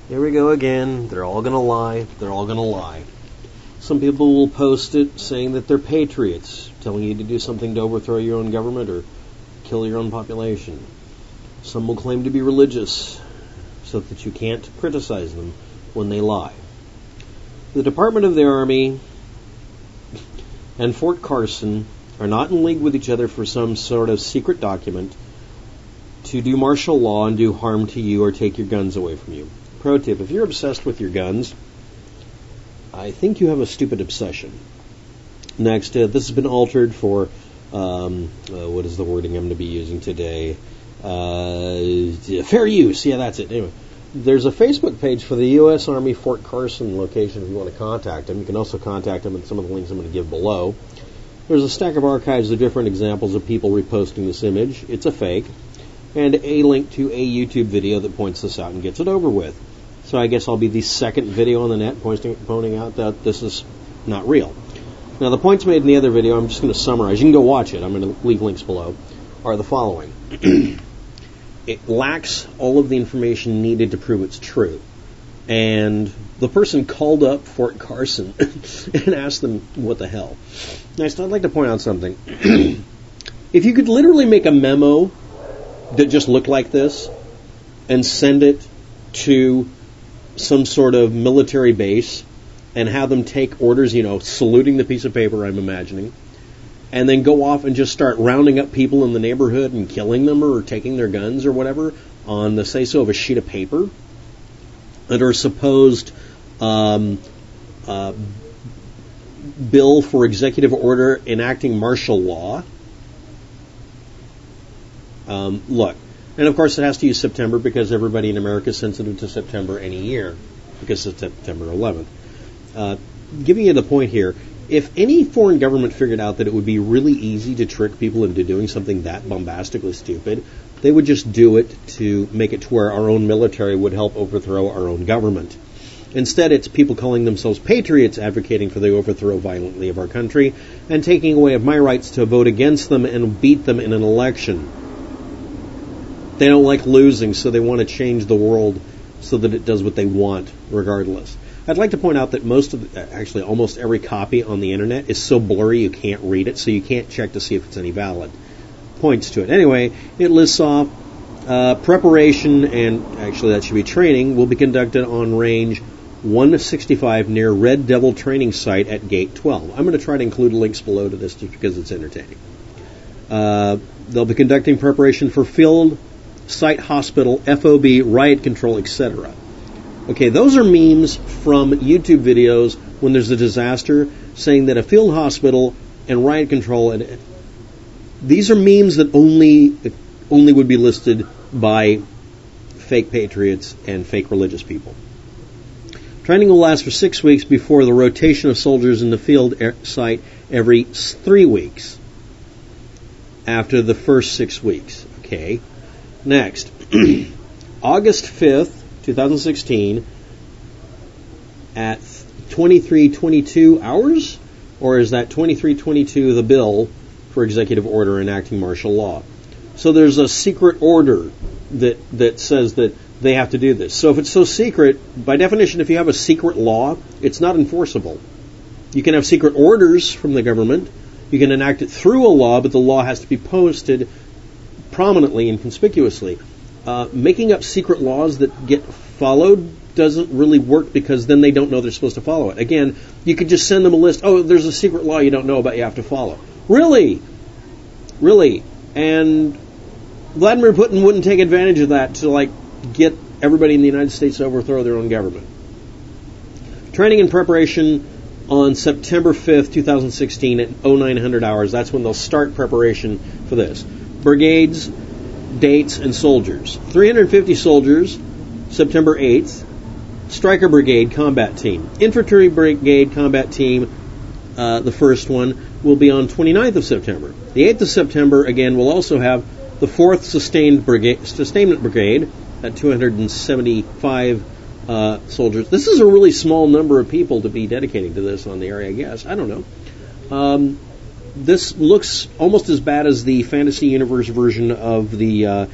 Here we go again. They're all going to lie. They're all going to lie. Some people will post it saying that they're patriots, telling you to do something to overthrow your own government or kill your own population. Some will claim to be religious so that you can't criticize them when they lie. The Department of the Army and Fort Carson are not in league with each other for some sort of secret document to do martial law and do harm to you or take your guns away from you. Pro tip, if you're obsessed with your guns, I think you have a stupid obsession. Next, this has been altered for, what is the wording I'm going to be using today? Fair use. Yeah, that's it. Anyway, there's a Facebook page for the U.S. Army Fort Carson location if you want to contact them. You can also contact them at some of the links I'm going to give below. There's a stack of archives of different examples of people reposting this image. It's a fake. And a link to a YouTube video that points this out and gets it over with. So I guess I'll be the second video on the net pointing out that this is not real. Now, the points made in the other video, I'm just going to summarize. You can go watch it. I'm going to leave links below, are the following. It lacks all of the information needed to prove it's true. And the person called up Fort Carson and asked them, what the hell? Next, I'd like to point out something. If you could literally make a memo that just looked like this and send it to some sort of military base and have them take orders, saluting the piece of paper, I'm imagining, and then go off and just start rounding up people in the neighborhood and killing them or taking their guns or whatever on the say-so of a sheet of paper, under a supposed bill for executive order enacting martial law. Look, and of course it has to use September because everybody in America is sensitive to September any year because it's September 11th. Giving you the point here, if any foreign government figured out that it would be really easy to trick people into doing something that bombastically stupid, they would just do it to make it to where our own military would help overthrow our own government. Instead, it's people calling themselves patriots advocating for the overthrow violently of our country and taking away of my rights to vote against them and beat them in an election. They don't like losing, so they want to change the world so that it does what they want, regardless. I'd like to point out that almost every copy on the internet is so blurry you can't read it, so you can't check to see if it's any valid points to it. Anyway, it lists off preparation, and actually that should be training, will be conducted on range 165 near Red Devil Training Site at Gate 12. I'm going to try to include links below to this just because it's entertaining. They'll be conducting preparation for field, site hospital, FOB, riot control, etc. Okay, those are memes from YouTube videos when there's a disaster, saying that a field hospital and riot control, and these are memes that only would be listed by fake patriots and fake religious people. Training will last for 6 weeks before the rotation of soldiers in the field site every 3 weeks after the first 6 weeks. Okay. Next, August 5th, 2016, at 23:22 hours? Or is that 23:22 the bill for executive order enacting martial law? So there's a secret order that says that they have to do this. So if it's so secret, by definition, if you have a secret law, it's not enforceable. You can have secret orders from the government. You can enact it through a law, but the law has to be posted prominently and conspicuously. Making up secret laws that get followed doesn't really work because then they don't know they're supposed to follow it. Again, you could just send them a list. Oh, there's a secret law you don't know about you have to follow. Really? And Vladimir Putin wouldn't take advantage of that to get everybody in the United States to overthrow their own government. Training and preparation on September 5th, 2016 at 0900 hours. That's when they'll start preparation for this. Brigades, dates, and soldiers. 350 soldiers, September 8th. Stryker Brigade Combat Team. Infantry Brigade Combat Team, the first one, will be on 29th of September. The 8th of September, again, will also have the 4th Sustainment Brigade at 275 soldiers. This is a really small number of people to be dedicating to this on the area, I guess. I don't know. This looks almost as bad as the Fantasy Universe version of the,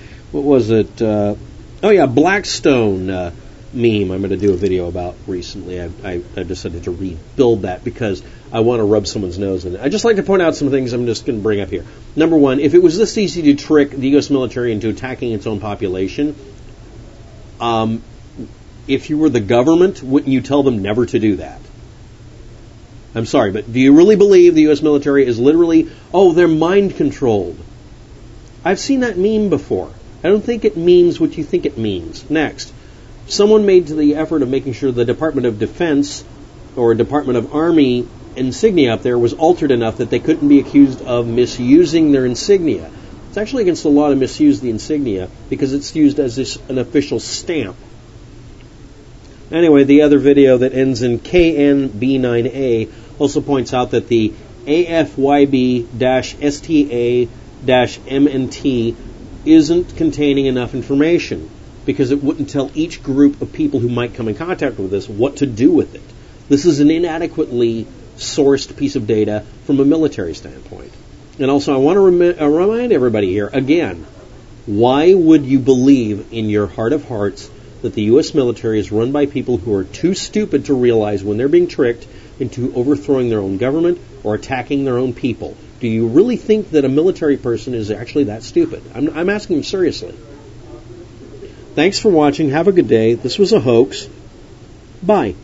Blackstone meme I'm going to do a video about recently. I decided to rebuild that because I want to rub someone's nose in it. I'd just like to point out some things I'm just going to bring up here. Number one, if it was this easy to trick the U.S. military into attacking its own population, if you were the government, wouldn't you tell them never to do that? I'm sorry, but do you really believe the U.S. military is literally, they're mind controlled? I've seen that meme before. I don't think it means what you think it means. Next. Someone made the effort of making sure the Department of Defense or Department of Army insignia up there was altered enough that they couldn't be accused of misusing their insignia. It's actually against the law to misuse the insignia because it's used as an official stamp. Anyway, the other video that ends in KNB9A also points out that the AFYB-STA-MNT isn't containing enough information, because it wouldn't tell each group of people who might come in contact with this what to do with it. This is an inadequately sourced piece of data from a military standpoint. And also, I want to remind everybody here, again, why would you believe in your heart of hearts that the U.S. military is run by people who are too stupid to realize when they're being tricked into overthrowing their own government or attacking their own people? Do you really think that a military person is actually that stupid? I'm asking you seriously. Thanks for watching. Have a good day. This was a hoax. Bye.